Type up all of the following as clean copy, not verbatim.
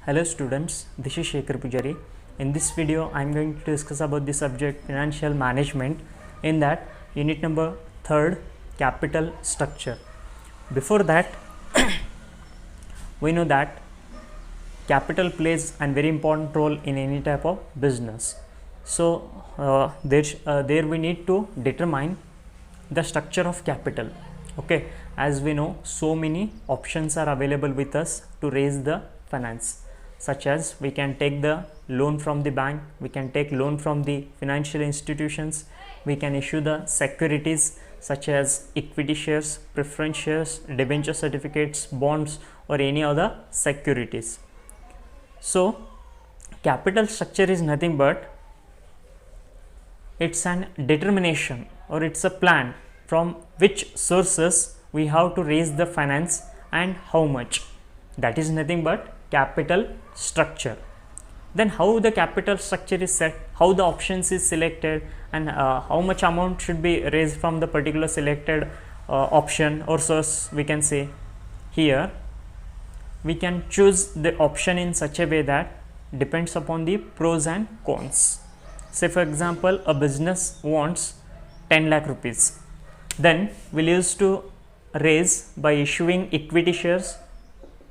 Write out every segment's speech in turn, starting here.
Hello students, this is Shekhar Pujari. In this video, I am going to discuss about the subject financial management. In that, unit number 3rd, capital structure. Before that, we know that capital plays a very important role in any type of business. So, there we need to determine the structure of capital. Okay, as we know, so many options are available with us to raise the finance, such as we can take the loan from the bank, we can take loan from the financial institutions, we can issue the securities such as equity shares, preference shares, debenture certificates, bonds, or any other securities. So capital structure is nothing but it's an determination or it's a plan from which sources we have to raise the finance and how much. That is nothing but capital structure. Then how the capital structure is set, how the options is selected, and how much amount should be raised from the particular selected option or source. We can say here we can choose the option in such a way that depends upon the pros and cons. Say for example, a business wants 10 lakh rupees, then we'll use to raise by issuing equity shares.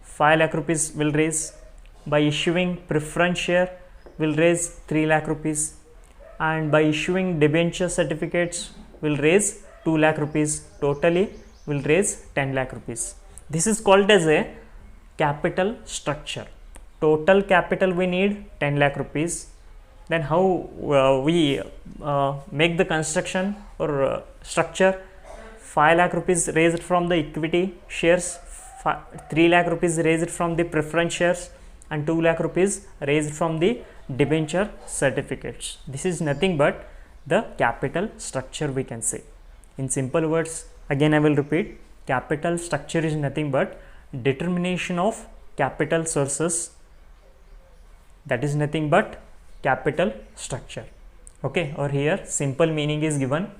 5 lakh rupees will raise. By issuing preference share will raise 3 lakh rupees, and by issuing debenture certificates will raise 2 lakh rupees. Totally will raise 10 lakh rupees. This is called as a capital structure. Total capital we need 10 lakh rupees. Then how we make the construction or structure? 5 lakh rupees raised from the equity shares, 3 lakh rupees raised from the preference shares, and 2 lakh rupees raised from the debenture certificates. This is nothing but the capital structure, we can say. In simple words, again I will repeat, capital structure is nothing but determination of capital sources. That is nothing but capital structure. Okay, or here simple meaning is given,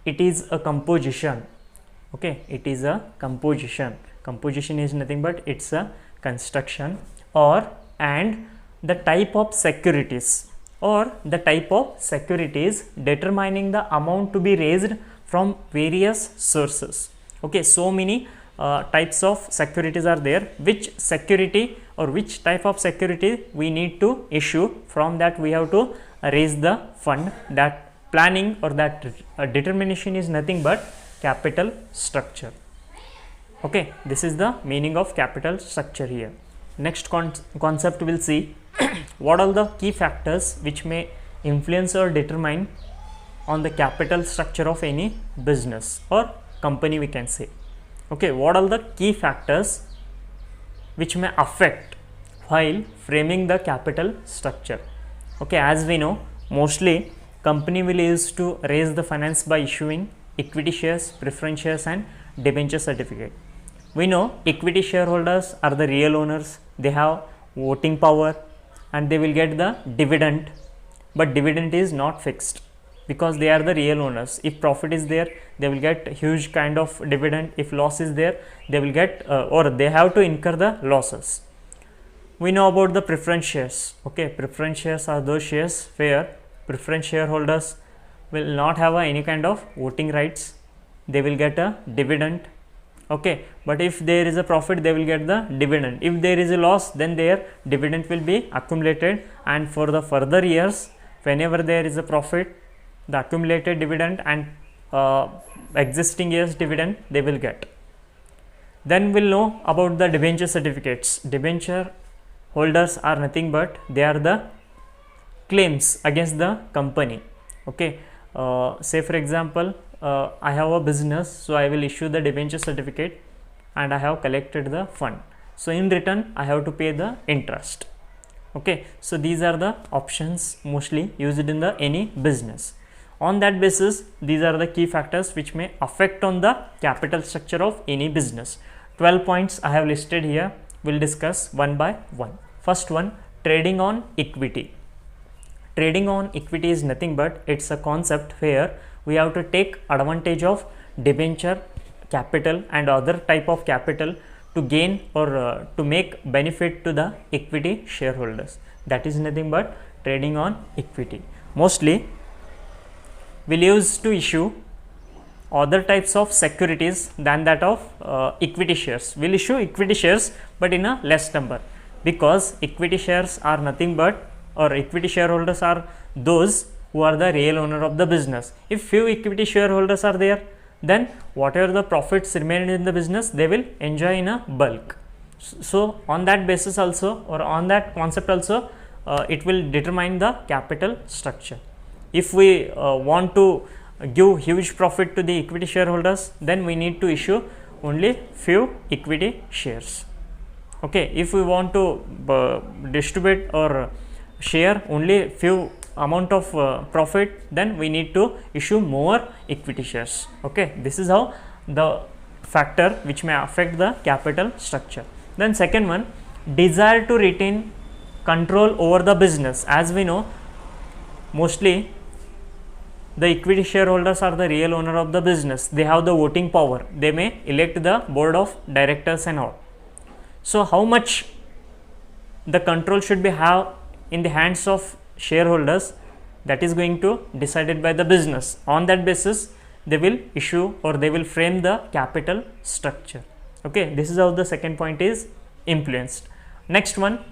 it is a composition. Okay, it is a composition. Composition is nothing but it's a construction or and the type of securities determining the amount to be raised from various sources. Okay, so many types of securities are there. Which security or which type of security we need to issue, from that we have to raise the fund. That planning or that determination is nothing but capital structure. Okay, this is the meaning of capital structure here. Next concept we'll see what are the key factors which may influence or determine on the capital structure of any business or company, we can say. Okay, what are the key factors which may affect while framing the capital structure? Okay, as we know, mostly company will use to raise the finance by issuing equity shares, preference shares, and debenture certificate. We know equity shareholders are the real owners, they have voting power and they will get the dividend, but dividend is not fixed because they are the real owners. If profit is there, they will get huge kind of dividend. If loss is there, they will get or they have to incur the losses. We know about the preference shares. Okay, preference shares are those shares where preference shareholders will not have any kind of voting rights, they will get a dividend. Okay, but if there is a profit, they will get the dividend. If there is a loss, then their dividend will be accumulated, and for the further years, whenever there is a profit, the accumulated dividend and existing years dividend they will get. Then we'll know about the debenture certificates. Debenture holders are nothing but they are the claims against the company. Okay, say for example, I have a business, so I will issue the debenture certificate and I have collected the fund. So in return, I have to pay the interest. Okay, so these are the options mostly used in the any business. On that basis, these are the key factors which may affect on the capital structure of any business. 12 points I have listed here. We'll discuss one by one. First one, trading on equity. Trading on equity is nothing but it's a concept where we have to take advantage of debenture capital and other type of capital to gain or to make benefit to the equity shareholders. That is nothing but trading on equity. Mostly we'll use to issue other types of securities than that of equity shares. We'll issue equity shares but in a less number, because equity shares are nothing but, or equity shareholders are those who are the real owner of the business. If few equity shareholders are there, then whatever the profits remain in the business, they will enjoy in a bulk. So on that basis also, or on that concept also, it will determine the capital structure. If we want to give huge profit to the equity shareholders, then we need to issue only few equity shares. Okay, if we want to distribute or share only few amount of profit, then we need to issue more equity shares. Okay, this is how the factor which may affect the capital structure. Then second one, desire to retain control over the business. As we know, mostly the equity shareholders are the real owner of the business. They have the voting power. They may elect the board of directors and all. So how much the control should be have in the hands of shareholders, that is going to decided by the business. On that basis, they will issue or they will frame the capital structure. Okay, this is how the second point is influenced. Next one,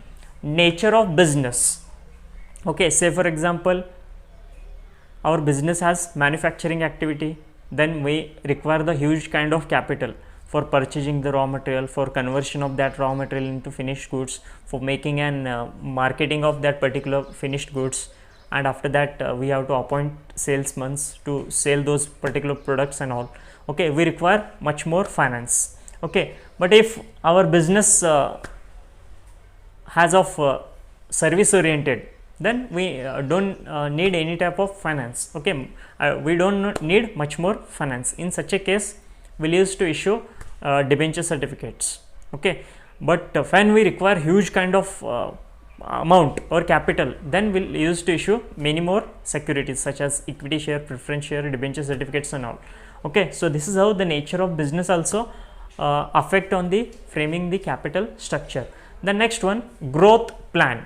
nature of business. Okay, say for example, our business has manufacturing activity, then we require the huge kind of capital for purchasing the raw material, for conversion of that raw material into finished goods, for making and marketing of that particular finished goods, and after that we have to appoint salesmen to sell those particular products and all. Okay, we require much more finance. Okay, but if our business has of service oriented, then we don't need any type of finance. Okay, we don't need much more finance. In such a case, we'll use to issue debenture certificates. Okay, but when we require huge kind of amount or capital, then we'll use to issue many more securities such as equity share, preference share, debenture certificates and all. Okay, so this is how the nature of business also affect on the framing the capital structure. The next one, growth plan.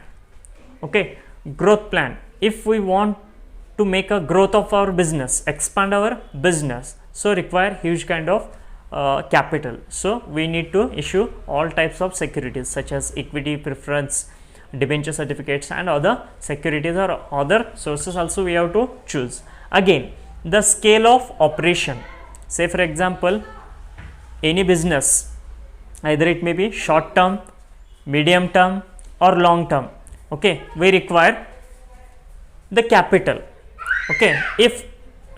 Okay, growth plan. If we want to make a growth of our business, expand our business, so require huge kind of capital. So we need to issue all types of securities such as equity, preference, debenture certificates and other securities or other sources also we have to choose. Again, the scale of operation. Say for example, any business, either it may be short term, medium term or long term. Okay, we require the capital. Okay, if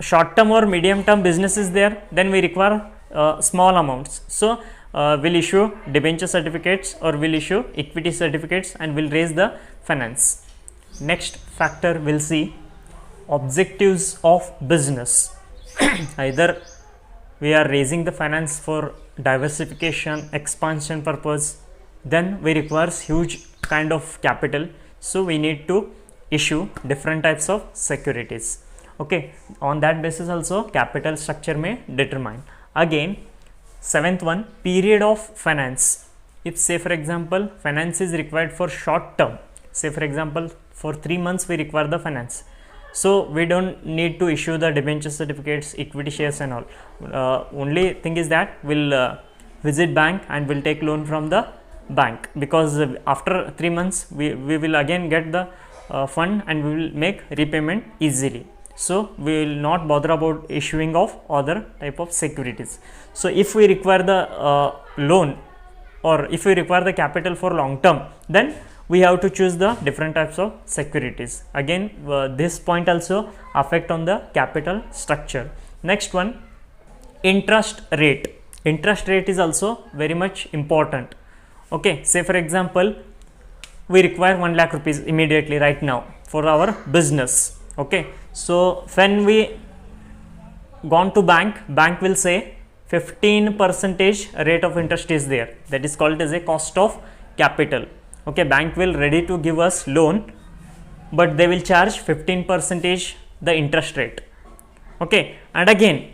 short term or medium term business is there, then we require small amounts. So we'll issue debenture certificates or we'll issue equity certificates and we'll raise the finance. Next factor we'll see objectives of business. Either we are raising the finance for diversification, expansion purpose, then we require huge kind of capital. So we need to issue different types of securities. Okay, on that basis also capital structure may determine. Again, seventh one, period of finance. If say for example finance is required for short term, say for example for 3 months we require the finance, so we don't need to issue the debenture certificates, equity shares and all. Only thing is that we'll visit bank and we'll take loan from the bank, because after 3 months we will again get the fund and we will make repayment easily. So we will not bother about issuing of other type of securities. So if we require the loan or if we require the capital for long term, then we have to choose the different types of securities. Again, this point also affect on the capital structure. Next one, interest rate. Interest rate is also very much important. Okay, say for example we require 1 lakh rupees immediately right now for our business. Okay, so when we gone to bank will say 15% rate of interest is there, that is called as a cost of capital. Okay, bank will ready to give us loan, but they will charge 15% the interest rate. Okay, and again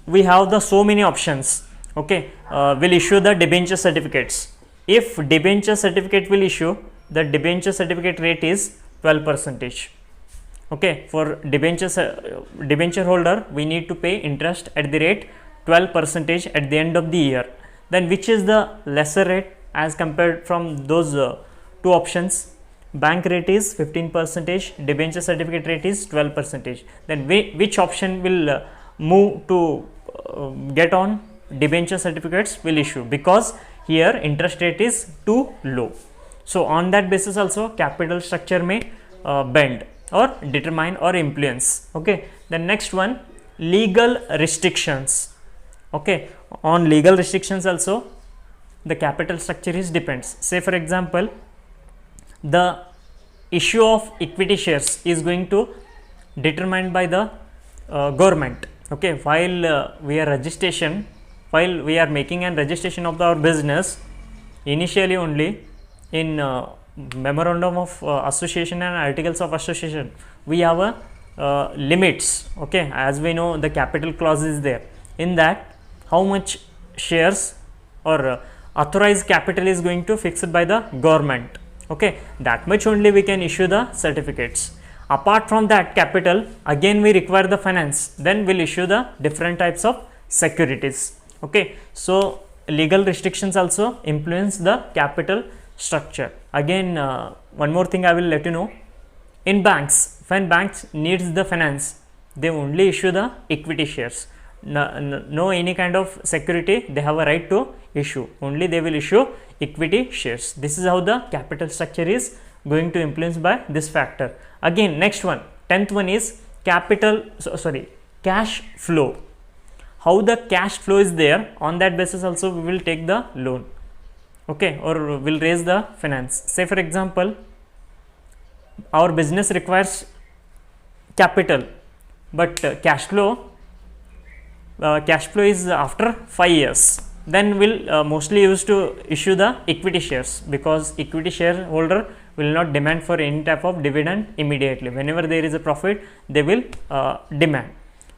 we have the so many options. okay, will issue the debenture certificates. If debenture certificate will issue, the debenture certificate rate is 12 percentage. Okay, for debenture holder, we need to pay interest at the rate 12 percentage at the end of the year. Then which is the lesser rate as compared from those two options? Bank rate is 15 percentage, debenture certificate rate is 12 percentage. Then which option will move to get on debenture certificates will issue, because here interest rate is too low. So on that basis also capital structure may bend or determine or influence. Okay, the next one, legal restrictions. Okay, on legal restrictions also the capital structure is depends. Say for example, the issue of equity shares is going to determined by the government. Okay, while we are making an registration of our business, initially only in memorandum of association and articles of association we have a limits. Okay, as we know the capital clause is there. In that, how much shares or authorized capital is going to fixed by the government. Okay, that much only we can issue the certificates. Apart from that capital, again we require the finance, then we'll issue the different types of securities. Okay, so legal restrictions also influence the capital structure. Again, one more thing I will let you know. In banks, when banks needs the finance, they only issue the equity shares. No any kind of security they have a right to issue, only they will issue equity shares. This is how the capital structure is going to influence by this factor. Again, next one, 10th one is cash flow. How the cash flow is there, on that basis also we will take the loan. Okay, or will raise the finance. Say for example, our business requires capital, but cash flow is after 5 years. Then will mostly used to issue the equity shares, because equity shareholder will not demand for any type of dividend immediately. Whenever there is a profit, they will demand.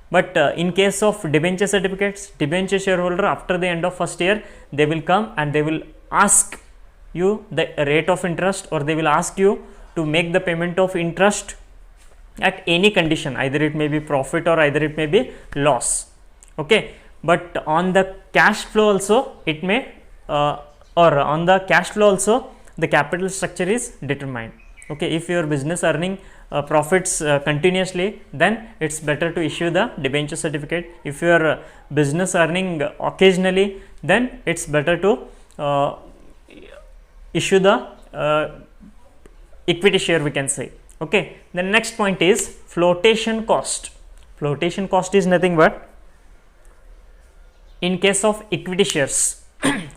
But in case of debenture certificates, debenture shareholder after the end of first year, they will come and they will ask you the rate of interest, or they will ask you to make the payment of interest at any condition, either it may be profit or either it may be loss. Okay, but on the cash flow also it may on the cash flow also the capital structure is determined. Okay, if your business earning profits continuously, then it's better to issue the debenture certificate. If your business earning occasionally, then it's better to issue the equity share, we can say. Okay, the next point is flotation cost. Flotation cost is nothing but, in case of equity shares,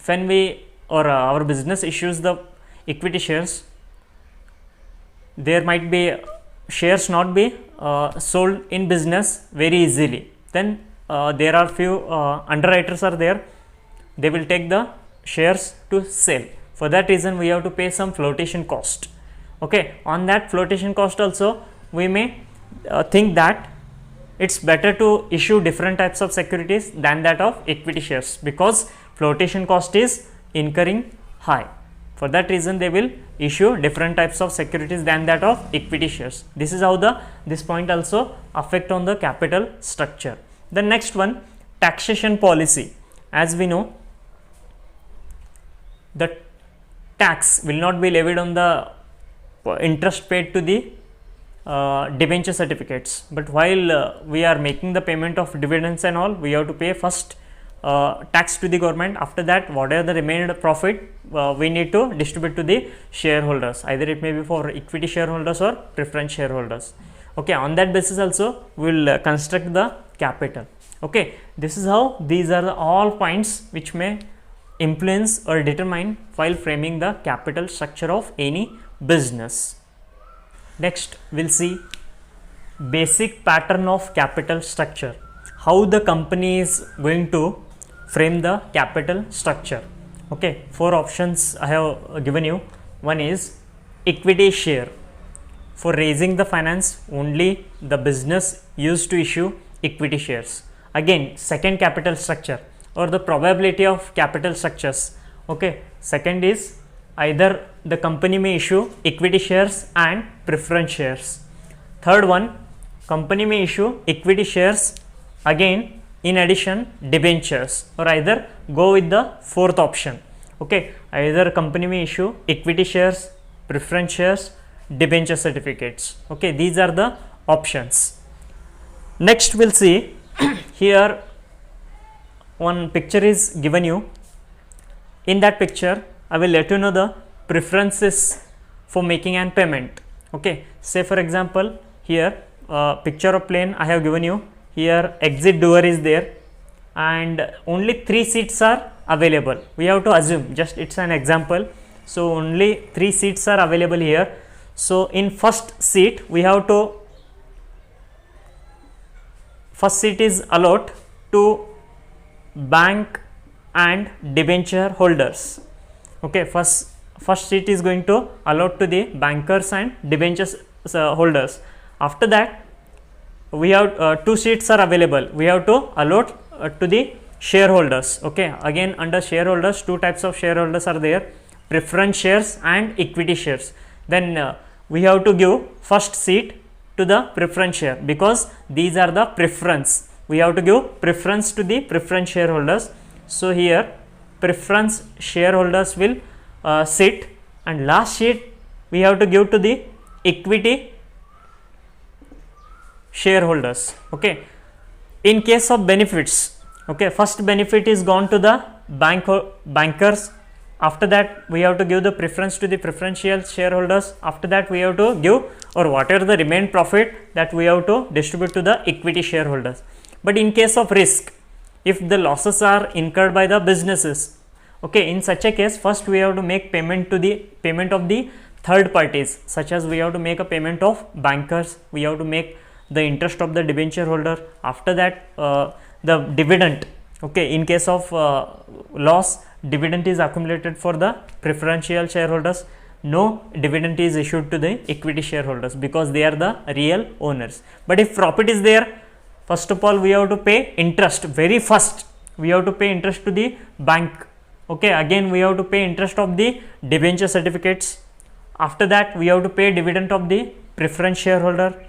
when we or our business issues the equity shares, there might be shares not be sold in business very easily. Then there are few underwriters are there, they will take the shares to sell. For that reason we have to pay some flotation cost. Okay, on that flotation cost also we may think that it's better to issue different types of securities than that of equity shares, because flotation cost is incurring high. For that reason they will issue different types of securities than that of equity shares. This is how this point also affect on the capital structure. The next one, taxation policy. As we know, the tax will not be levied on the interest paid to the debenture certificates, but while we are making the payment of dividends and all, we have to pay first tax to the government. After that, whatever the remaining profit we need to distribute to the shareholders, either it may be for equity shareholders or preference shareholders. Okay, on that basis also we will construct the capital. Okay, this is how, these are the all points which may influence or determine while framing the capital structure of any business. Next, we'll see basic pattern of capital structure, how the company is going to frame the capital structure. Okay, 4 options I have given you. One is equity share. For raising the finance, only the business used to issue equity shares. Again, second capital structure or the probability of capital structures. Okay, second is either the company may issue equity shares and preference shares. Third one, company may issue equity shares, again in addition debentures, or either go with the fourth option. Okay, either company may issue equity shares, preference shares, debenture certificates. Okay, these are the options. Next we'll see here one picture is given you. In that picture I will let you know the preferences for making an payment. Okay, say for example here picture of plane I have given you. Here exit door is there and only 3 seats are available. We have to assume, just it's an example, so only 3 seats are available here. So in first seat we have to, first seat is allot to bank and debenture holders. Okay, first seat is going to allot to the bankers and debentures holders. After that we have 2 seats are available, we have to allot to the shareholders. Okay, again under shareholders 2 types of shareholders are there, preference shares and equity shares. Then we have to give first seat to the preference share because these are the preference. We have to give preference to the preference shareholders. So here preference shareholders will sit, and last seat we have to give to the equity shareholders. Okay, in case of benefits, okay, first benefit is gone to the bankers. After that we have to give the preference to the preferential shareholders. After that we have to give, or whatever the remaining profit, that we have to distribute to the equity shareholders. But in case of risk, if the losses are incurred by the businesses, okay, in such a case first we have to make payment of the third parties, such as we have to make a payment of bankers, we have to make the interest of the debenture holder. After that the dividend, okay, in case of loss, dividend is accumulated for the preferential shareholders. No dividend is issued to the equity shareholders because they are the real owners. But if profit is there, first of all we have to pay interest. Very first we have to pay interest to the bank. Okay, again we have to pay interest of the debenture certificates. After that we have to pay dividend of the preference shareholder.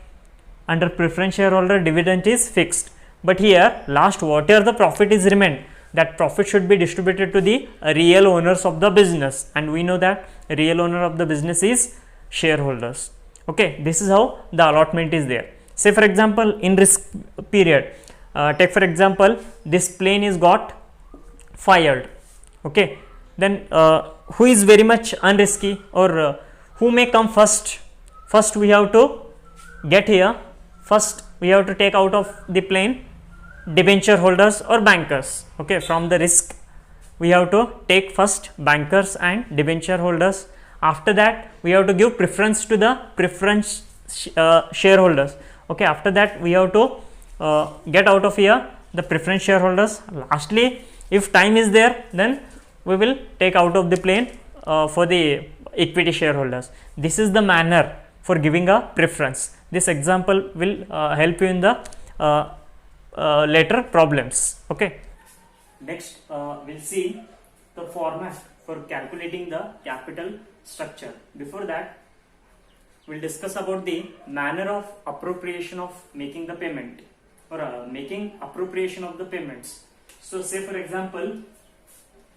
Under preference shareholder dividend is fixed, but here last whatever the profit is remained, that profit should be distributed to the real owners of the business, and we know that real owner of the business is shareholders. Okay, this is how the allotment is there. Say for example in risk period, take for example this plane is got fired. Okay, then who is very much unrisky, or who may come first? First we have to get here, first we have to take out of the plane debenture holders or bankers. Okay, from the risk we have to take first bankers and debenture holders. After that we have to give preference to the preference shareholders. Okay, after that we have to get out of here the preference shareholders. Lastly, if time is there, then we will take out of the plane for the equity shareholders. This is the manner for giving a preference. This example will help you in the later problems. Okay, next we'll see the format for calculating the capital structure. Before that, we'll discuss about the manner of appropriation of making the payment, or making appropriation of the payments. So say for example,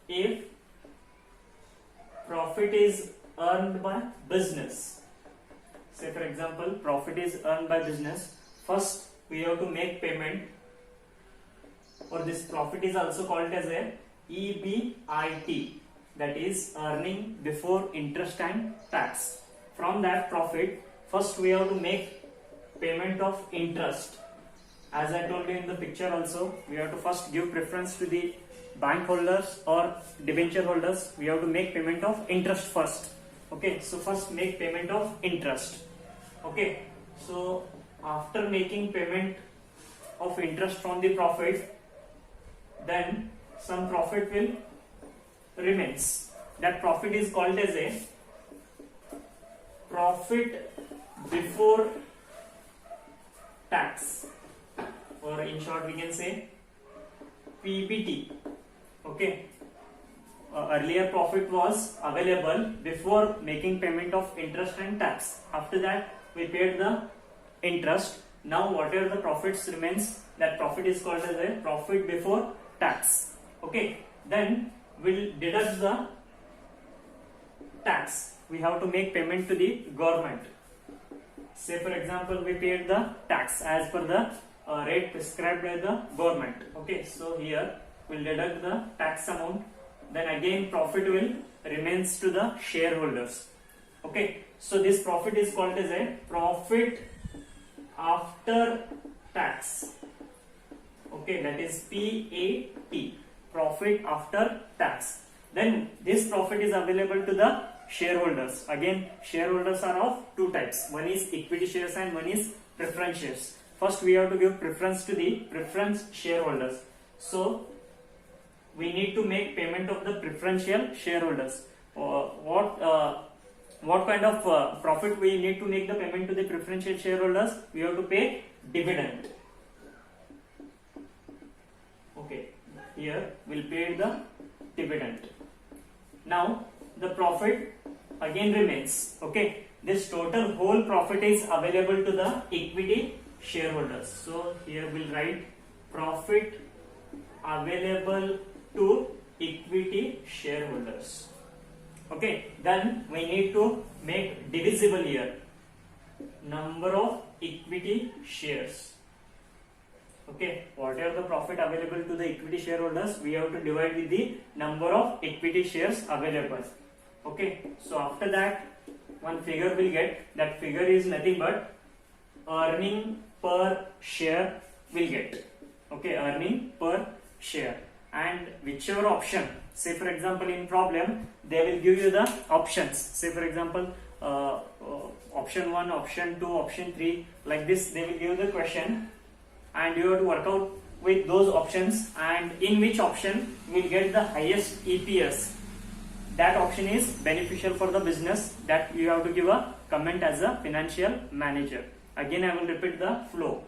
if profit is earned by business, say for example profit is earned by business, first we have to make payment, or this profit is also called as a EBIT, that is earning before interest and tax. From that profit, first we have to make payment of interest. As I told you in the picture also, we have to first give preference to the bank holders or debenture holders. We have to make payment of interest first. Okay, so first make payment of interest. Okay, so after making payment of interest from the profit, then some profit will remains. That profit is called as a profit before tax, or in short we can say PBT. Okay, earlier profit was available before making payment of interest and tax. After that we paid the interest. Now whatever the profits remains, that profit is called as a profit before tax. Okay, then we'll deduct the tax. We have to make payment to the government. Say for example we paid the tax as per the rate prescribed by the government. Okay, so here we'll deduct the tax amount. Then again profit will remains to the shareholders. Okay, so this profit is called as a profit after tax. Okay, that is PAT, profit after tax. Then this profit is available to the shareholders. Again, shareholders are of two types. One is equity shares and one is preference shares. First we have to give preference to the preference shareholders. So we need to make payment of the preferential shareholders. What kind of profit we need to make the payment to the preferential shareholders? We have to pay dividend. Okay, here we'll pay the dividend. Now the profit again remains. Okay, this total whole profit is available to the equity shareholders. So here we'll write profit available to equity shareholders. Okay, then we need to make divisible here, number of equity shares. Okay, whatever the profit available to the equity shareholders, we have to divide with the number of equity shares available. Okay, so after that one figure will get, that figure is nothing but earning per share will get. Okay, earning per share. And whichever option, say for example in problem they will give you the options. Say for example option 1, option 2, option 3, like this they will give you the question and you have to work out with those options, and in which option will get the highest EPS. That option is beneficial for the business. That you have to give a comment as a financial manager. Again I will repeat the flow.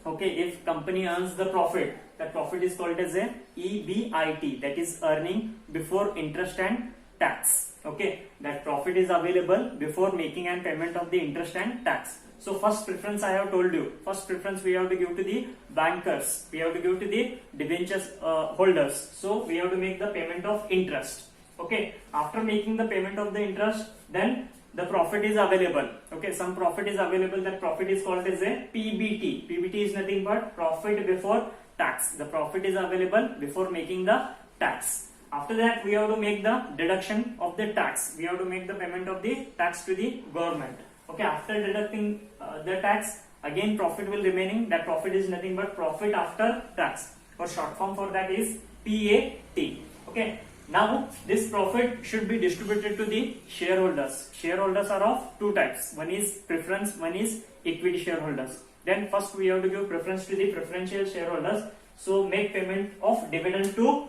Okay, if company earns the profit, that profit is called as a EBIT, that is earning before interest and tax. Okay, that profit is available before making and payment of the interest and tax. So first preference I have told you, first preference we have to give to the bankers, we have to give to the debentures holders. So we have to make the payment of interest. Okay, after making the payment of the interest, then the profit is available. Okay, some profit is available, that profit is called as a PBT. PBT is nothing but profit before tax. The profit is available before making the tax. After that we have to make the deduction of the tax. We have to make the payment of the tax to the government. Okay, after deducting the tax, again profit will remaining. That profit is nothing but profit after tax, or short form for that is PAT. Okay, now this profit should be distributed to the shareholders. Shareholders are of two types. One is preference, one is equity shareholders. Then first we have to give preference to the preferential shareholders. So make payment of dividend to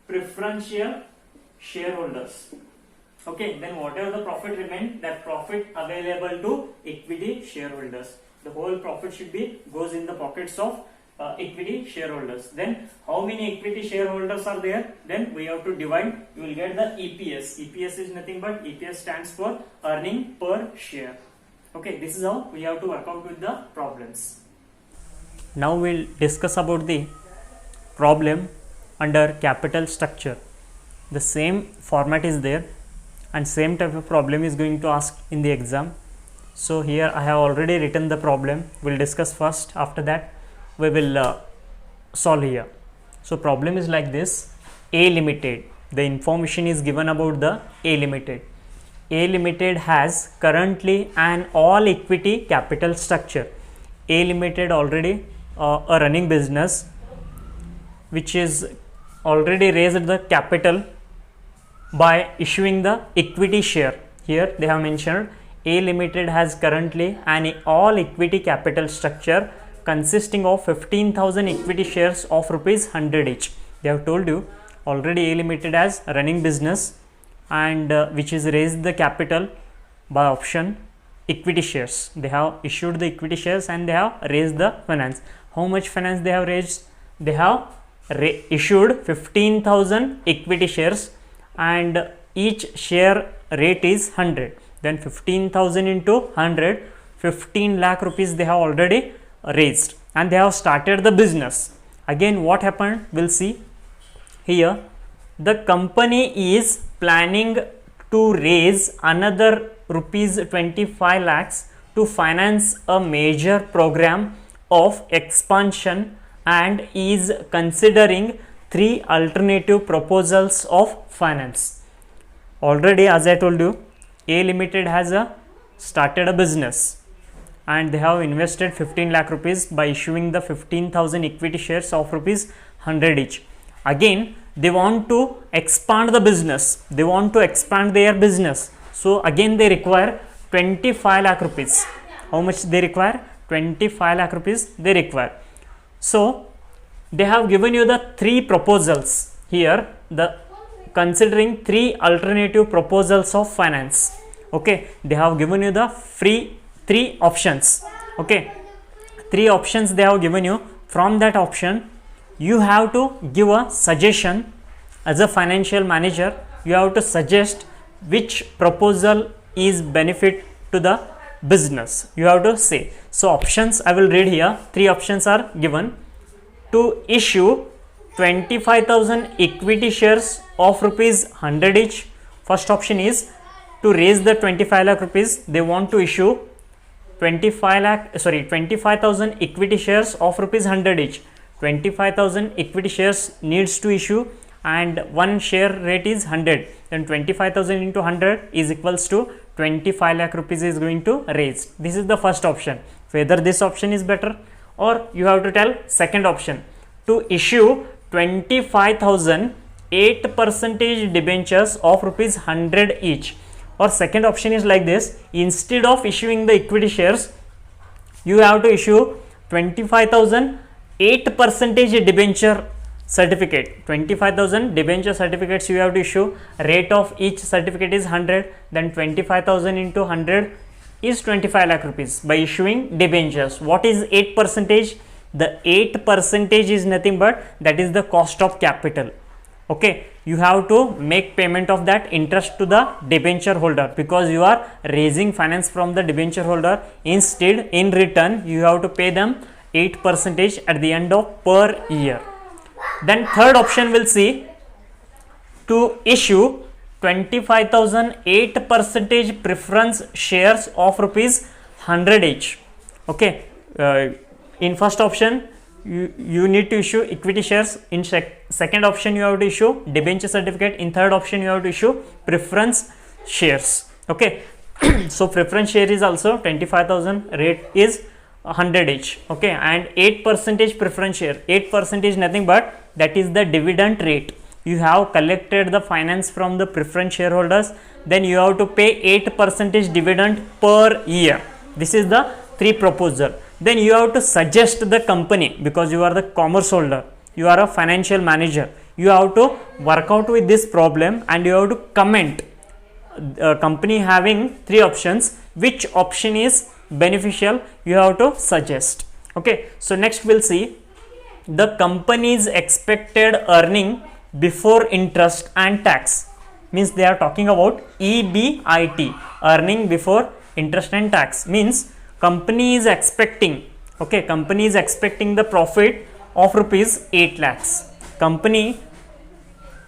preferential shareholders. Okay, then whatever the profit remain, that profit available to equity shareholders. The whole profit should be goes in the pockets of equity shareholders. Then how many equity shareholders are there? Then we have to divide. You will get the EPS. EPS is nothing but EPS stands for earning per share. Okay, this is how we have to work out with the problems. Now we'll discuss about the problem under capital structure. The same format is there and same type of problem is going to ask in the exam. So here I have already written the problem. We'll discuss first, after that we will solve here. So problem is like this: A Limited. The information is given about the A Limited. A Limited has currently an all equity capital structure. A Limited already a running business which is already raised the capital by issuing the equity share. Here they have mentioned A Limited has currently an all equity capital structure consisting of 15,000 equity shares of rupees 100 each. They have told you already A Limited has a running business and which is raised the capital by option equity shares. They have issued the equity shares and they have raised the finance. How much finance they have raised? They have issued 15,000 equity shares and each share rate is 100. Then 15,000 into 100, 15 lakh rupees they have already raised and they have started the business. Again, what happened? We'll see here. The company is planning to raise another rupees 25 lakhs to finance a major program of expansion and is considering 3 alternative proposals of finance. Already, as I told you, A Limited has started a business and they have invested 15 lakh rupees by issuing the 15,000 equity shares of rupees 100 each. Again, they want to expand the business. They want to expand their business. So again, they require 25 lakh rupees. How much they require? 25 lakh rupees they require. So they have given you the 3 proposals here, the considering 3 alternative proposals of finance. Okay, they have given you the free 3 options. Okay, 3 options they have given you. From that option, you have to give a suggestion. As a financial manager, you have to suggest which proposal is benefit to the business. You have to say. So options I will read here. 3 options are given. To issue 25,000 equity shares of rupees 100 each. First option is to raise the 25 lakh rupees. They want to issue 25,000 equity shares of rupees 100 each. 25,000 equity shares needs to issue and one share rate is 100. Then 25,000 into 100 is equals to 25 lakh rupees is going to raise. This is the first option. Whether this option is better, or you have to tell second option, to issue 25,000 8% debentures of rupees 100 each. Or second option is like this: instead of issuing the equity shares, you have to issue 25,000 8% debenture certificate. 25,000 debenture certificates you have to issue. Rate of each certificate is 100. Then 25,000 into 100 is 25 lakh rupees by issuing debentures. What is 8%? The 8% is nothing but that is the cost of capital. Okay, you have to make payment of that interest to the debenture holder because you are raising finance from the debenture holder. Instead, in return, you have to pay them 8% at the end of per year. Then third option will see to issue 25,000 8% preference shares of rupees 100 each. Okay, in first option you need to issue equity shares. In second option you have to issue debenture certificate. In third option you have to issue preference shares. Okay, so preference share is also 25,000, rate is 100 each. Okay, and 8% preference share. 8% is nothing but that is the dividend rate. You have collected the finance from the preference shareholders, then you have to pay 8% dividend per year. This is the 3 proposal. Then you have to suggest the company because you are the commerce holder, you are a financial manager. You have to work out with this problem and you have to comment. Company having 3 options, which option is beneficial, you have to suggest. Okay, so next we'll see the company's expected earning before interest and tax. Means they are talking about EBIT, earning before interest and tax. Means company is expecting, okay, company is expecting the profit of rupees 8 lakhs. Company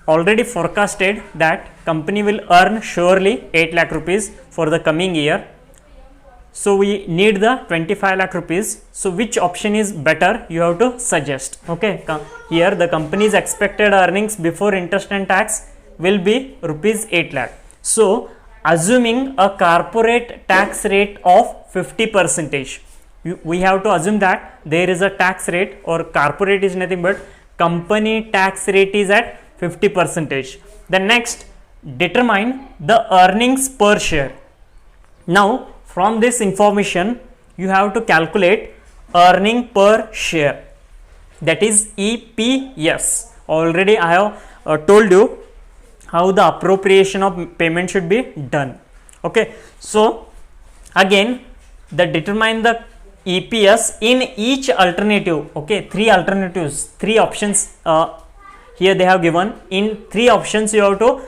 already forecasted that company will earn surely 8 lakh rupees for the coming year. So we need the 25 lakh rupees. So which option is better, you have to suggest. Okay, here the company's expected earnings before interest and tax will be rupees 8 lakh. So assuming a corporate tax rate of 50%, we have to assume that there is a tax rate, or corporate is nothing but company tax rate is at 50%. Then next, determine the earnings per share. Now from this information you have to calculate earning per share, that is EPS. Already I have told you how the appropriation of payment should be done. Okay, so again the determine the EPS in each alternative. Okay, three alternatives, three options here they have given. In three options you have to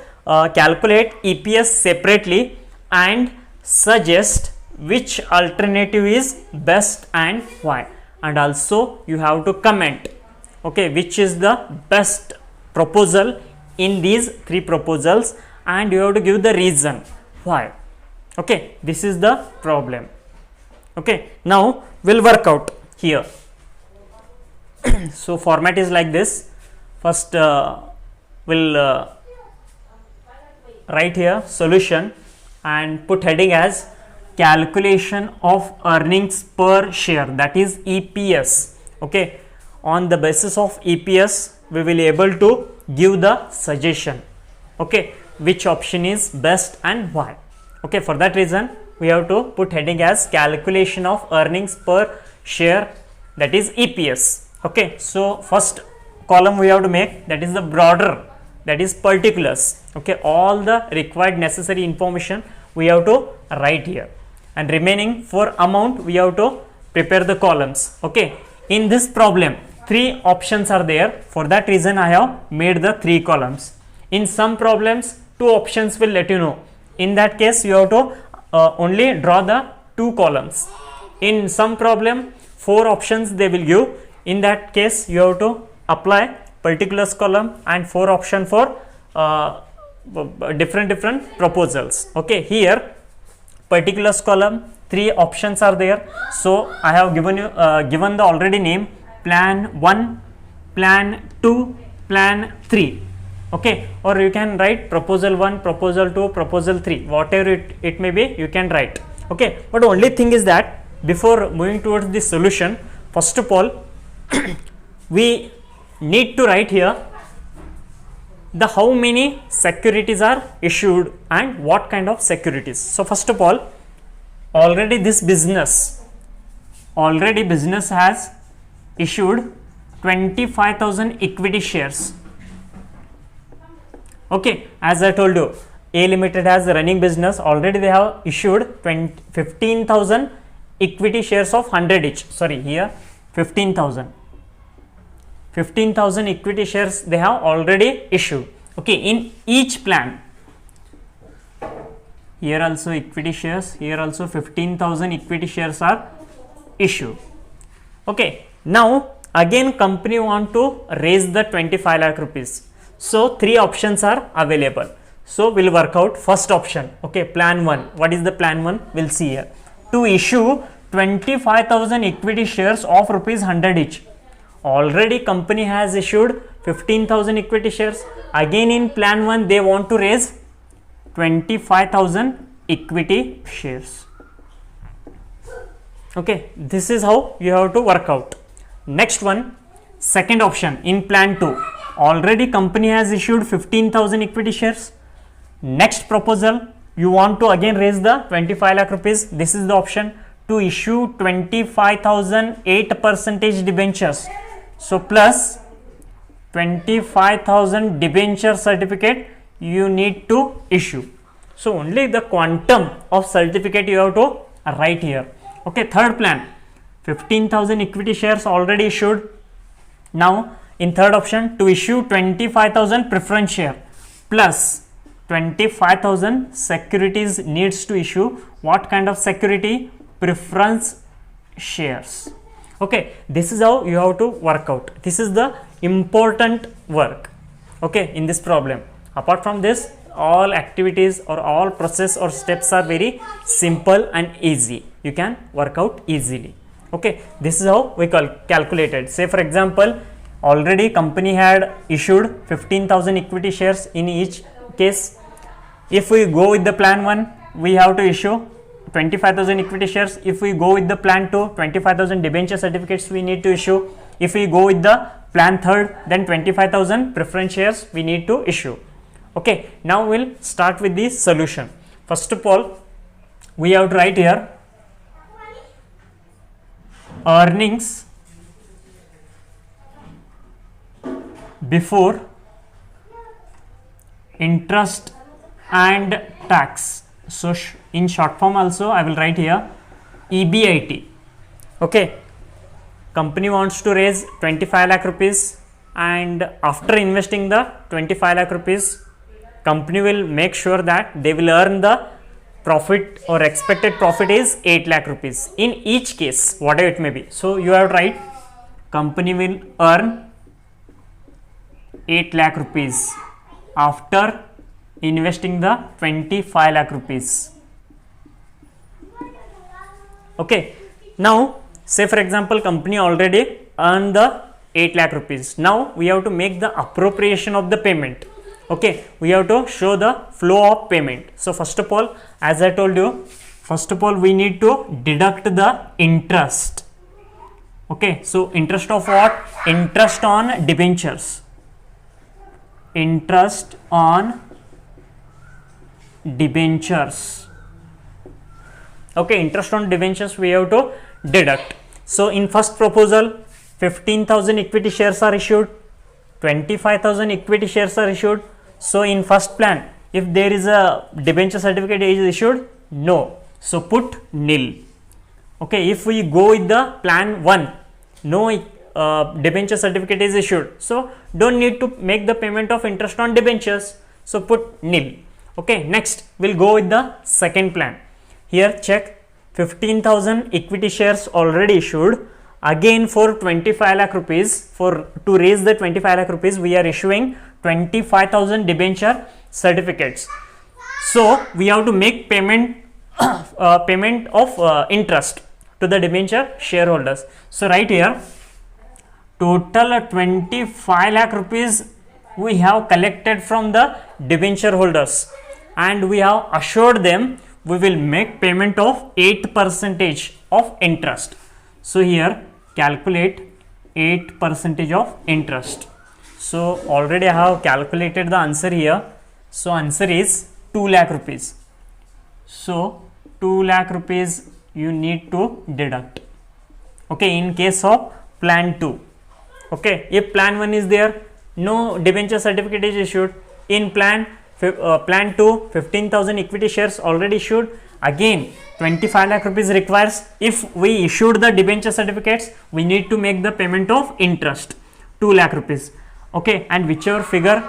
calculate EPS separately and suggest which alternative is best and why, and also you have to comment, okay, which is the best proposal in these three proposals, and you have to give the reason why. Okay, this is the problem. Okay, now we'll work out here. So format is like this. First we'll write here solution and put heading as calculation of earnings per share, that is EPS. Okay, on the basis of EPS we will able to give the suggestion, okay, which option is best and why. Okay, for that reason we have to put heading as calculation of earnings per share, that is EPS. Okay, so first column we have to make, that is the broader, that is particulars. Okay, all the required necessary information we have to write here, and remaining for amount we have to prepare the columns. Okay, in this problem three options are there, for that reason I have made the three columns. In some problems two options will let you know, in that case you have to only draw the two columns. In some problem four options they will give, in that case you have to apply particulars column and four option for different proposals. Okay, here particulars column three options are there, so I have given you given the already name plan 1, plan 2, plan 3. Okay, or you can write proposal 1, proposal 2, proposal 3, whatever it may be you can write. Okay, but only thing is that before moving towards the solution, first of all we need to write here the how many securities are issued and what kind of securities. So first of all, already business has issued 25,000 equity shares. Okay, as I told you, A Limited has running business, already they have issued 15,000 equity shares of 100 each. Sorry, here 15,000 equity shares they have already issued. Okay, in each plan, here also equity shares, here also 15,000 equity shares are issued. Okay, now again company want to raise the 25 lakh rupees. So three options are available. So we'll work out first option. Okay, plan 1. What is the plan 1? We'll see here. To issue 25,000 equity shares of rupees 100 each. Already company has issued 15,000 equity shares. Again in plan 1 they want to raise 25,000 equity shares. Okay, this is how you have to work out. Next one, second option in plan 2. Already company has issued 15,000 equity shares. Next proposal, you want to again raise the 25 lakh rupees. This is the option, to issue 25,000 8% debentures. So plus 25,000 debenture certificate you need to issue. So only the quantum of certificate you have to write here. Okay, third plan, 15,000 equity shares already issued. Now in third option, to issue 25,000 preference share plus 25,000 securities needs to issue. What kind of security? Preference shares. Okay, this is how you have to work out. This is the important work, okay, in this problem. Apart from this, all activities or all process or steps are very simple and easy. You can work out easily. Okay, this is how we calculated. Say for example, already company had issued 15,000 equity shares in each case. If we go with the plan 1, we have to issue 25,000 equity shares. If we go with the plan 2, 25,000 debenture certificates we need to issue. If we go with the plan 3rd, then 25,000 preference shares we need to issue. Okay, now we'll start with the solution. First of all, we have to write here earnings before interest and tax. So in short form also I will write here EBIT. Okay, company wants to raise 25 lakh rupees, and after investing the 25 lakh rupees, company will make sure that they will earn the profit, or expected profit is 8 lakh rupees in each case, whatever it may be. So you have to write company will earn 8 lakh rupees after investing the 25 lakh rupees. Okay, now say for example company already earned the 8 lakh rupees. Now we have to make the appropriation of the payment. Okay, we have to show the flow of payment. So first of all, as I told you, first of all we need to deduct the interest. Okay, so interest of what? Interest on debentures. Interest on debentures. Okay, interest on debentures we have to deduct. So in first proposal, 15,000 equity shares are issued, 25,000 equity shares are issued. So in first plan, if there is a debenture certificate is issued, no. So put nil. Okay, if we go with the plan 1, no debenture certificate is issued, so don't need to make the payment of interest on debentures. So put nil. Okay, next we'll go with the second plan. Here check 15,000 equity shares already issued. Again for 25 lakh rupees, to raise the 25 lakh rupees, we are issuing 25,000 debenture certificates. So we have to make payment of interest to the debenture shareholders. So right here, total 25 lakh rupees we have collected from the debenture holders, and we have assured them we will make payment of 8% of interest. So here calculate 8% of interest. So already I have calculated the answer here. So answer is 2 lakh rupees. So 2 lakh rupees you need to deduct. Okay, in case of plan 2. Okay, if plan 1 is there, no debenture certificate is issued. In plan 2, 15,000 equity shares already issued. Again 25 lakh rupees requires. If we issued the debenture certificates, we need to make the payment of interest 2 lakh rupees. Okay, and whichever figure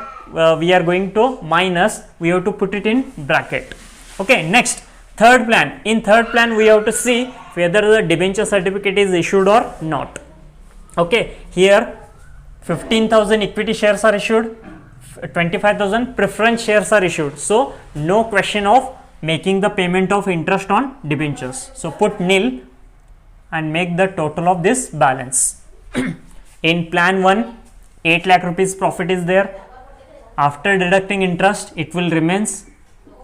we are going to minus, we have to put it in bracket. Okay, next third plan. In third plan we have to see whether the debenture certificate is issued or not. Okay, here 15,000 equity shares are issued, 25,000 preference shares are issued. So no question of making the payment of interest on debentures. So put nil and make the total of this balance. In plan 1, 8 lakh rupees profit is there. After deducting interest, it will remains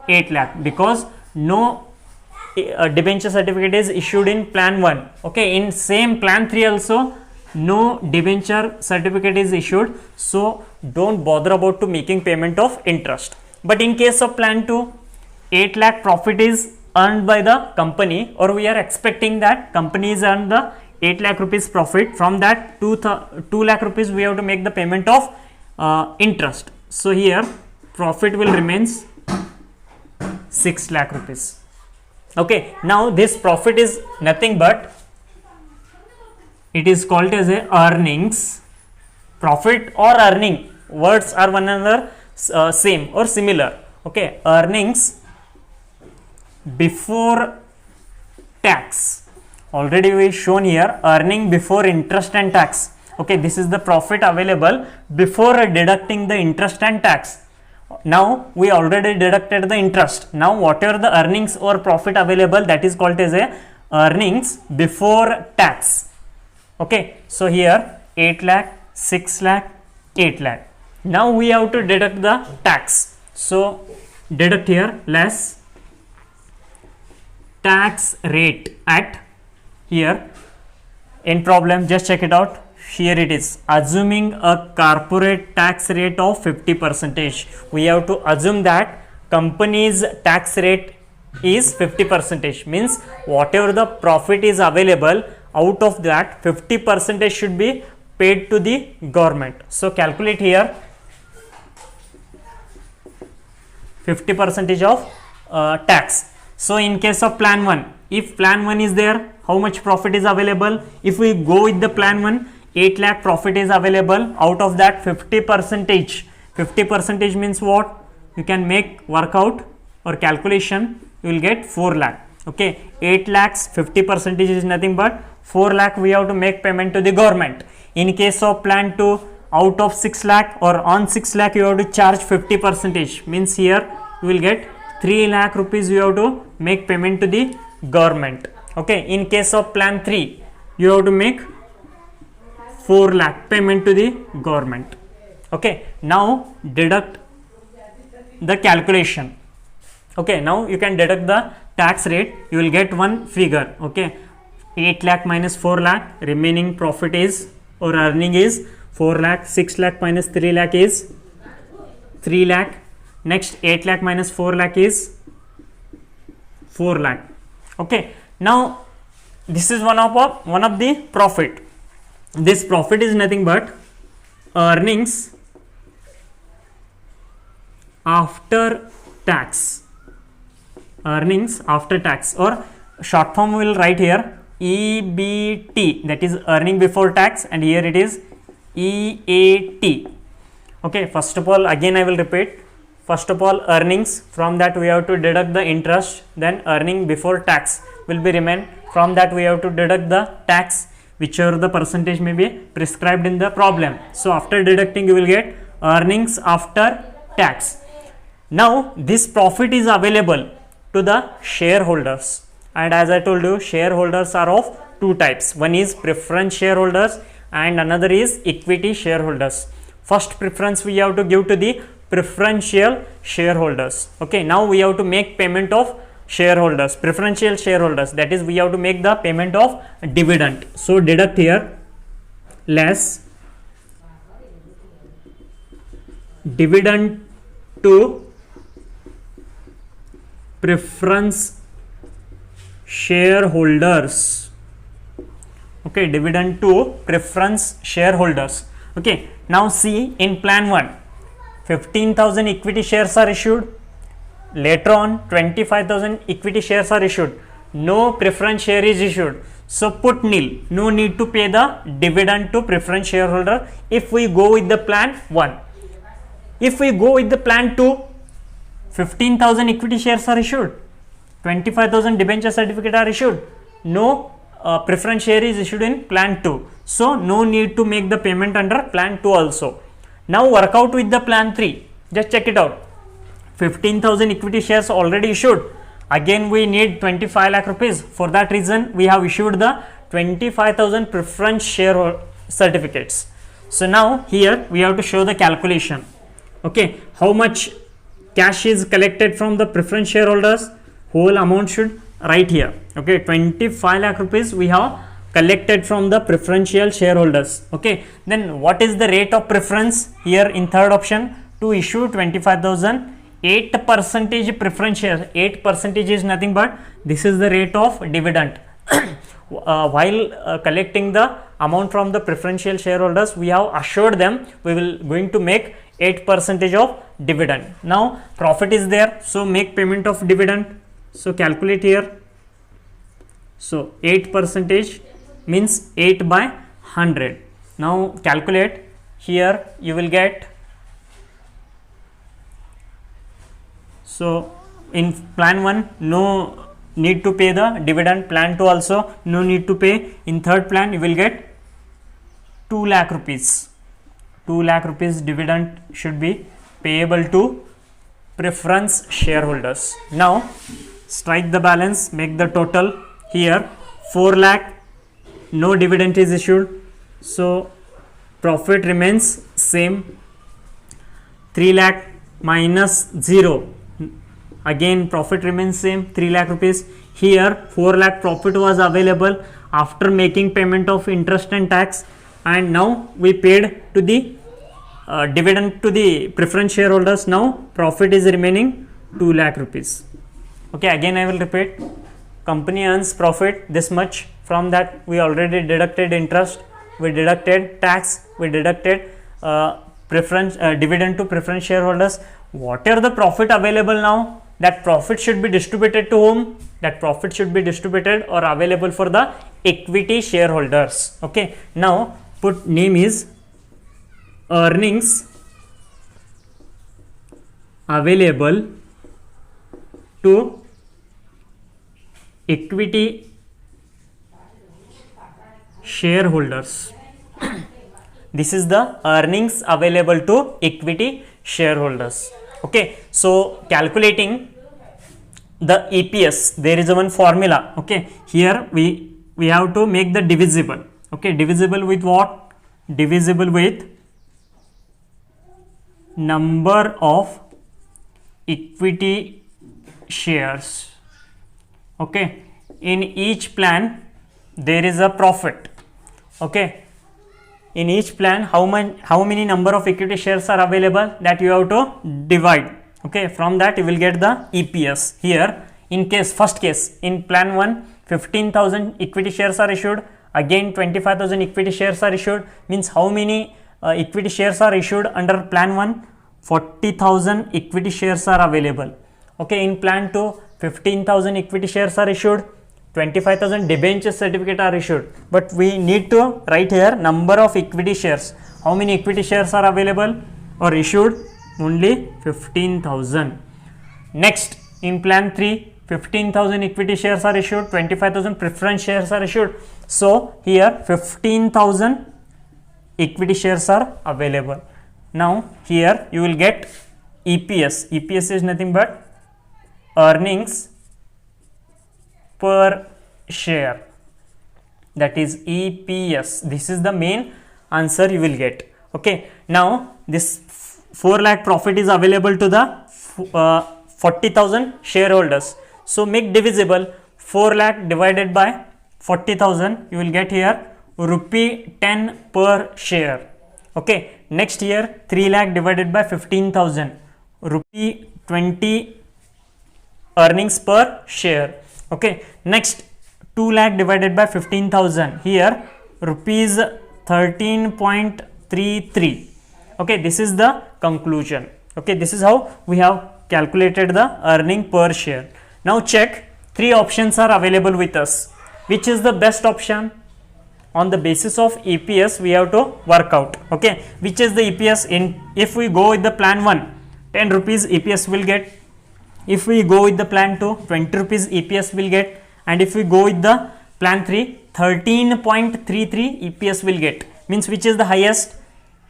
8 lakh because no debenture certificate is issued in plan 1. Okay, in same plan 3 also no debenture certificate is issued, so don't bother about to making payment of interest. But in case of plan 2, 8 lakh profit is earned by the company, or we are expecting that company is earned the 8 lakh rupees profit. From that 2 lakh rupees we have to make the payment of interest. So here profit will remains 6 lakh rupees. Okay, now this profit is nothing but it is called as a earnings. Profit or earning words are one another same or similar. Okay, earnings before tax. Already we shown here earning before interest and tax. Okay, this is the profit available before deducting the interest and tax. Now we already deducted the interest. Now whatever the earnings or profit available, that is called as a earnings before tax. Okay, so here 8 lakh, 6 lakh, 8 lakh. Now we have to deduct the tax. So deduct here less tax rate at here. In problem, just check it out. Here it is, assuming a corporate tax rate of 50%. We have to assume that company's tax rate is 50%, means whatever the profit is available, out of that 50% should be paid to the government. So calculate here 50% of tax. So in case of plan 1, if plan 1 is there, how much profit is available? If we go with the plan 1, 8 lakh profit is available. Out of that 50% means what? You can make workout or calculation, you will get 4 lakh. Okay, 8 lakhs 50% is nothing but 4 lakh we have to make payment to the government. In case of plan 2, out of 6 lakh or on 6 lakh you have to charge 50%, means here you will get 3 lakh rupees you have to make payment to the government. Okay, in case of plan 3, you have to make 4 lakh payment to the government. Okay, now deduct the calculation. Okay, now you can deduct the tax rate, you will get one figure. Okay, 8 lakh minus 4 lakh, remaining profit is or earning is 4 lakh, 6 lakh minus 3 lakh is 3 lakh, next 8 lakh minus 4 lakh is 4 lakh. Okay, now this is one of the profit. This profit is nothing but earnings after tax, earnings after tax, or short form we will write here EBT, that is earning before tax, and here it is EAT. Okay, first of all, again I will repeat, first of all earnings, from that we have to deduct the interest, then earning before tax will be remain, from that we have to deduct the tax, whichever the percentage may be prescribed in the problem. So after deducting you will get earnings after tax. Now this profit is available to the shareholders, and as I told you, shareholders are of two types. One is preference shareholders and another is equity shareholders. First preference we have to give to the preferential shareholders. Okay, now we have to make payment of shareholders, preferential shareholders, that is we have to make the payment of dividend. So deduct here less dividend to preference shareholders. Okay, dividend to preference shareholders. Okay, now see, in plan 1 15,000 equity shares are issued, later on 25,000 equity shares are issued, no preference share is issued, so put nil, no need to pay the dividend to preference shareholder if we go with the plan 1. If we go with the plan 2, 15,000 equity shares are issued, 25,000 debenture certificate are issued, no preference share is issued in plan 2, so no need to make the payment under plan 2 also. Now work out with the plan 3, just check it out. 15,000 equity shares already issued, again we need 25 lakh rupees, for that reason we have issued the 25,000 preference share certificates. So now here we have to show the calculation. Okay, how much cash is collected from the preference shareholders, whole amount should write here. Okay, 25 lakh rupees we have collected from the preferential shareholders. Okay, then what is the rate of preference? Here in third option, to issue 25,000, 8% preference share, 8% is nothing but this is the rate of dividend. While collecting the amount from the preferential shareholders, we have assured them we will going to make 8% of dividend. Now profit is there, so make payment of dividend. So calculate here. So 8% means 8 by 100. Now calculate here, you will get, so in plan 1 no need to pay the dividend, plan 2 also no need to pay, in third plan you will get 2 lakh rupees. 2 lakh rupees dividend should be payable to preference shareholders. Now strike the balance, make the total. Here 4 lakh, no dividend is issued, so profit remains same. 3 lakh minus 0, again profit remains same, 3 lakh rupees. Here 4 lakh profit was available after making payment of interest and tax, and now we paid to the dividend to the preference shareholders. Now profit is remaining 2 lakh rupees. Okay, again I will repeat, company earns profit this much, from that we already deducted interest, we deducted tax, we deducted preference dividend to preference shareholders. What are the profit available now? that profit should be distributed to whom? That profit should be distributed or available for the equity shareholders. Okay, now put name is earnings available to equity shareholders. This is the earnings available to equity shareholders. Okay, so calculating the EPS, there is one formula. Okay, here we have to make the divisible. Okay, divisible with what? Divisible with number of equity shares. Okay, in each plan there is a profit. Okay, in each plan how many number of equity shares are available, that you have to divide. Okay, from that you will get the EPS. Here in first case, in plan 1 15,000 equity shares are issued, again 25,000 equity shares are issued, means how many equity shares are issued under plan 1? 40,000 equity shares are available. Okay, in plan 2 15,000 equity shares are issued, 25,000 debenture certificate are issued, but we need to write here number of equity shares. How many equity shares are available or issued? Only 15,000. Next, in plan 3 15,000 equity shares are issued, 25,000 preference shares are issued. So here 15,000 equity shares are available. Now here you will get EPS. EPS is nothing but earnings per share, that is EPS. This is the main answer you will get. Okay, now this 4 lakh profit is available to the 40,000 shareholders. So make divisible. 4 lakh divided by 40,000, you will get here rupee 10 per share. Okay, next year 3 lakh divided by 15,000, rupee 20 earnings per share. Okay, next 2 lakh divided by 15,000, here rupees 13.33. Okay, this is the conclusion. Okay, this is how we have calculated the earning per share. Now check, 3 options are available with us. Which is the best option? On the basis of EPS we have to work out. Okay, which is the EPS? In if we go with the plan 1, 10 rupees EPS will get. If we go with the plan 2, 20 rupees EPS will get, and if we go with the plan 3, 13.33 EPS will get. Means which is the highest?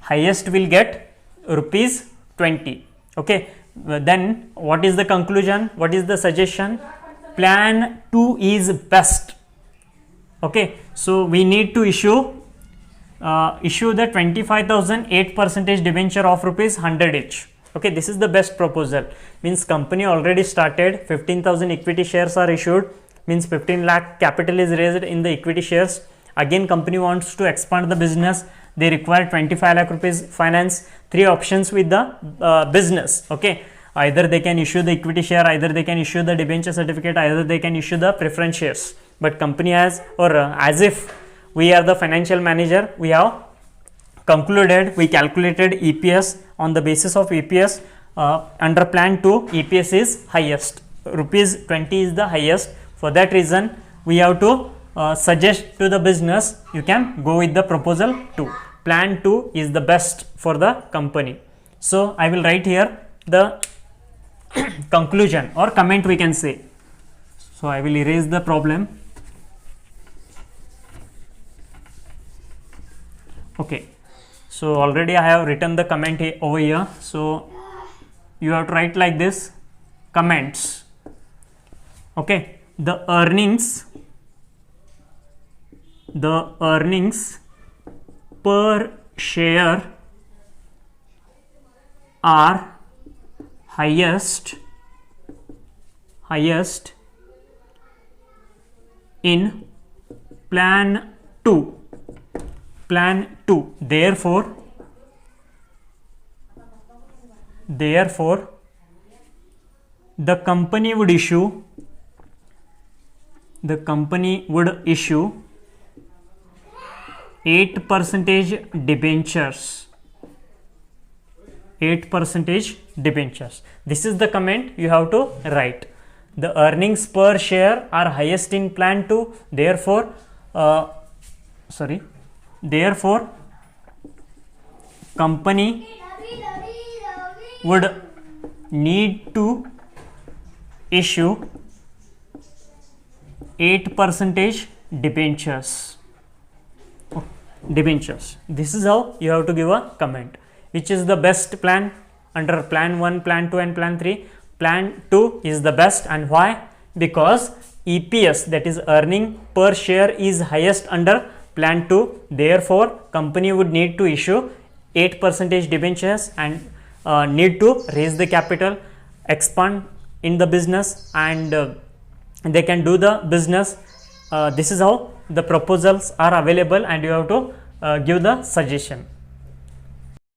Highest will get rupees 20. Okay, then what is the conclusion? What is the suggestion? Plan 2 is best. Okay, so we need to issue the 25,000 8% debenture of rupees 100 each. Okay, this is the best proposal. Means company already started, 15,000 equity shares are issued, means 15 lakh capital is raised in the equity shares. Again company wants to expand the business, they require 25 lakh rupees finance. 3 options with the business. Okay, either they can issue the equity share, either they can issue the debenture certificate, either they can issue the preference shares. But company has, or as if we are the financial manager, we have concluded, we calculated EPS. On the basis of EPS, under plan 2 EPS is highest, rupees 20 is the highest. For that reason we have to suggest to the business, you can go with the proposal 2. Plan 2 is the best for the company. So I will write here the conclusion or comment we can say. So I will erase the problem. Okay, so already I have written the comment over here. So you have to write like this, comments. Okay, the earnings per share are highest in plan 2. Therefore the company would issue 8% debentures 8 percentage debentures. This is the comment you have to write. The earnings per share are highest in plan 2, therefore therefore company would need to issue 8 percentage debentures. This is how you have to give a comment. Which is the best plan under plan 1, plan 2 and plan 3? Plan 2 is the best, and why? Because EPS, that is earning per share, is highest under plan 2, therefore company would need to issue 8 percentage debentures and need to raise the capital, expand in the business, and they can do the business. This is how the proposals are available, and you have to give the suggestion.